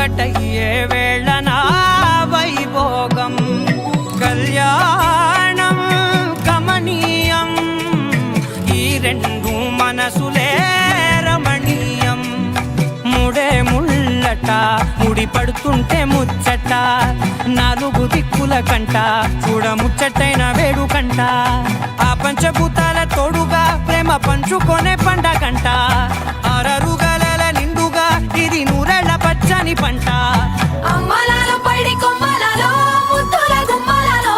ఒక్కటయ్యే వేళన వైభోగం కళ్యాణం కమనీయం ఈ రెండు మనసులే రమణీయం ముడే ముళ్ళట ముడి పడుతుంటే ముచ్చట నాలుగు దిక్కుల కంట చూడ ముచ్చటైన వేడుకంట ఆ పంచభూతాల తోడుగా ప్రేమ పంచుకొనే పండగంట ఆరరుగల నిండుగా ఇది నూరెళ్ళ పచ్చని పంట అమ్మలాలో పడి కొమ్మలలో ముద్దుల గుమ్మలలో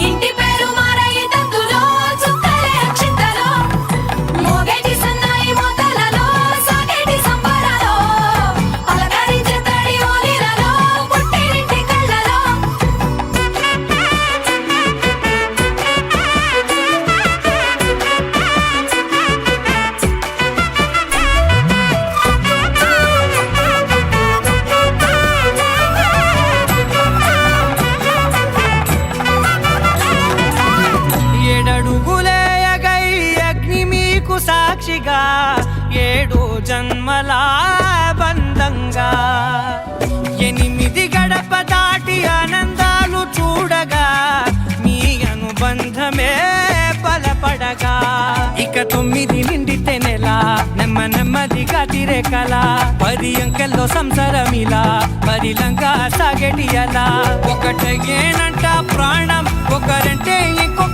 ఇంటి పేరు మారయి తందులో చుక్కలే అక్షింతలో మోగేటి సన్నాయి మోతలలో సాగేటి సంబరాలో పలకరించే తడి ఓలిలలో పుట్టినింటి కళ్ళలో ఏడడుగులేయగై అగ్ని మీకు సాక్షిగా 7 జన్మల బంధంగా 8 గడప దాటి ఆనందాలు చూడగా మీ అనుబంధమే బలపడగా ఇక 9 నిండితే నెల నెమ్మదిగా తిరే కల 10 అంకెల్లో సంసారమిలా పరిలంగా సాగేటి అలా ఒకటేనంట ప్రాణం ఒకరంటే ఇంకొక